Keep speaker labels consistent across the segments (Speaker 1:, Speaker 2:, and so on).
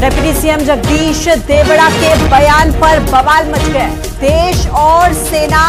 Speaker 1: Deputy CM Jagdish Devda के बयान पर बवाल मच गया। देश और सेना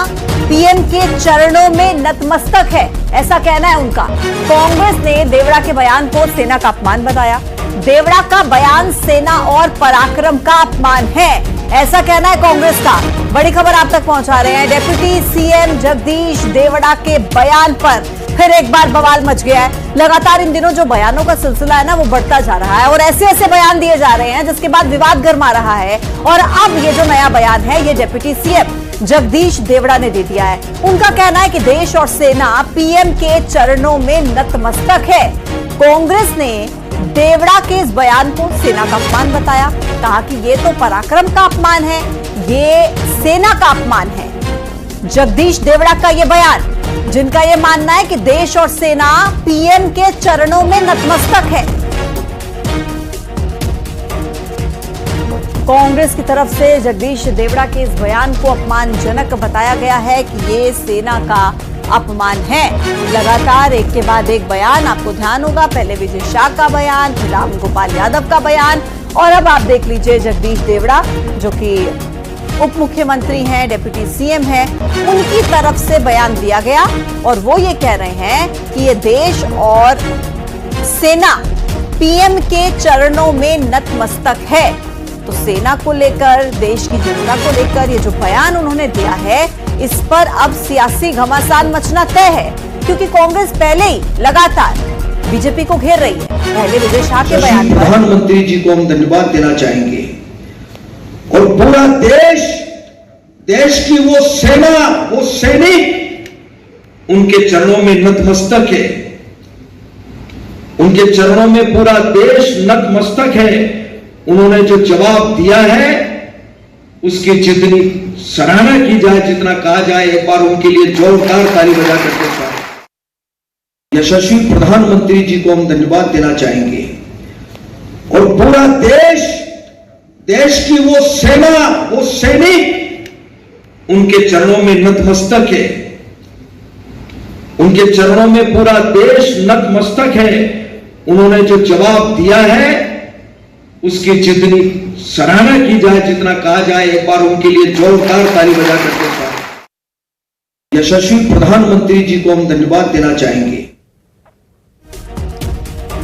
Speaker 1: पीएम के चरणों में नतमस्तक है, ऐसा कहना है उनका। कांग्रेस ने देवड़ा के बयान को सेना का अपमान बताया। देवड़ा का बयान सेना और पराक्रम का अपमान है, ऐसा कहना है कांग्रेस का। बड़ी खबर आप तक पहुंचा रहे हैं। डिप्टी सीएम जगदीश देवड़ा के बयान पर फिर एक बार बवाल मच गया है। लगातार इन दिनों जो बयानों का सिलसिला है ना, वो बढ़ता जा रहा है और ऐसे ऐसे बयान दिए जा रहे हैं जिसके बाद विवाद गर्मा रहा है। और अब ये जो नया बयान है, ये डिप्टी सीएम जगदीश देवड़ा ने दे दिया है। उनका कहना है कि देश और सेना पीएम के चरणों में नतमस्तक है। कांग्रेस ने देवड़ा के इस बयान को सेना का अपमान बताया, कहा कि ये तो पराक्रम का अपमान है, ये सेना का अपमान है। जगदीश देवड़ा का ये बयान, जिनका ये मानना है कि देश और सेना पीएम के चरणों में नतमस्तक है। कांग्रेस की तरफ से जगदीश देवड़ा के इस बयान को अपमानजनक बताया गया है कि ये सेना का अपमान है। लगातार एक के बाद एक बयान, आपको ध्यान होगा, पहले विजय शाह का बयान, फिर राम गोपाल यादव का बयान, और अब आप देख लीजिए जगदीश देवड़ा जो कि उप मुख्यमंत्री हैं, डिप्टी सीएम हैं, उनकी तरफ से बयान दिया गया और वो ये कह रहे हैं कि ये देश और सेना पीएम के चरणों में नतमस्तक है। तो सेना को लेकर, देश की जनता को लेकर ये जो बयान उन्होंने दिया है, इस पर अब सियासी घमासान मचना तय है, क्योंकि कांग्रेस पहले ही लगातार बीजेपी को घेर रही है। पहले विजय शाह के बयान पर
Speaker 2: प्रधानमंत्री जी को हम धन्यवाद देना चाहेंगे और पूरा देश की वो सेना, वो सैनिक उनके चरणों में नतमस्तक है। उनके चरणों में पूरा देश नतमस्तक है। उन्होंने जो जवाब दिया है उसकी जितनी सराहना की जाए, जितना कहा जाए, एक बार उनके लिए जोरदार ताली बजा करके यशस्वी प्रधानमंत्री जी को हम धन्यवाद देना चाहेंगे और पूरा देश की वो सेना, वो सैनिक उनके चरणों में नतमस्तक है। उनके चरणों में पूरा देश नतमस्तक है। उन्होंने जो जवाब दिया है उसकी जितनी सराहना की जाए, जितना कहा जाए, एक बार उनके लिए जोरदार ताली बजा करके यशस्वी प्रधानमंत्री जी को हम धन्यवाद देना चाहेंगे।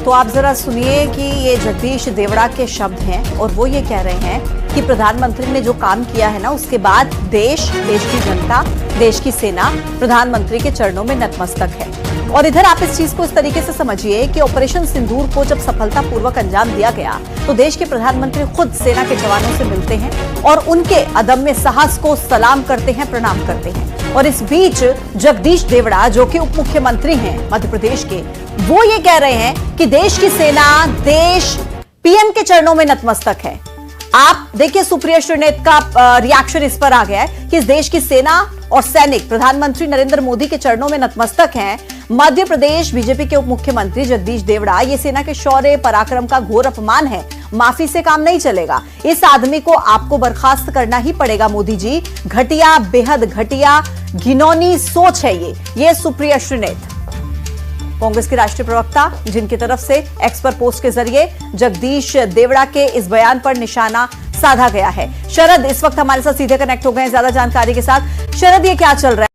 Speaker 1: तो आप जरा सुनिए कि ये जगदीश देवड़ा के शब्द हैं और वो ये कह रहे हैं कि प्रधानमंत्री ने जो काम किया है ना, उसके बाद देश की जनता, देश की सेना प्रधानमंत्री के चरणों में नतमस्तक है। और इधर आप इस चीज को इस तरीके से समझिए कि ऑपरेशन सिंदूर को जब सफलतापूर्वक अंजाम दिया गया तो देश के प्रधानमंत्री खुद सेना के जवानों से मिलते हैं और उनके अदम्य साहस को सलाम करते हैं, प्रणाम करते हैं। और इस बीच जगदीश देवड़ा जो कि उप मुख्यमंत्री हैं मध्य प्रदेश के, वो ये कह रहे हैं कि देश की सेना, देश पीएम के चरणों में नतमस्तक है। आप देखिए, सुप्रिया श्रीनेत का रिएक्शन इस पर आ गया है कि इस देश की सेना और सैनिक प्रधानमंत्री नरेंद्र मोदी के चरणों में नतमस्तक हैं। मध्य प्रदेश बीजेपी के उप मुख्यमंत्री जगदीश देवड़ा, ये सेना के शौर्य पराक्रम का घोर अपमान है, माफी से काम नहीं चलेगा, इस आदमी को आपको बर्खास्त करना ही पड़ेगा मोदी जी। घटिया, बेहद घटिया, घिनौनी सोच है ये सुप्रिया श्रीनेत, कांग्रेस के राष्ट्रीय प्रवक्ता, जिनकी तरफ से एक्स पर पोस्ट के जरिए जगदीश देवड़ा के इस बयान पर निशाना साधा गया है। शरद इस वक्त हमारे साथ सीधे कनेक्ट हो गए हैं ज्यादा जानकारी के साथ। शरद, ये क्या चल रहा है?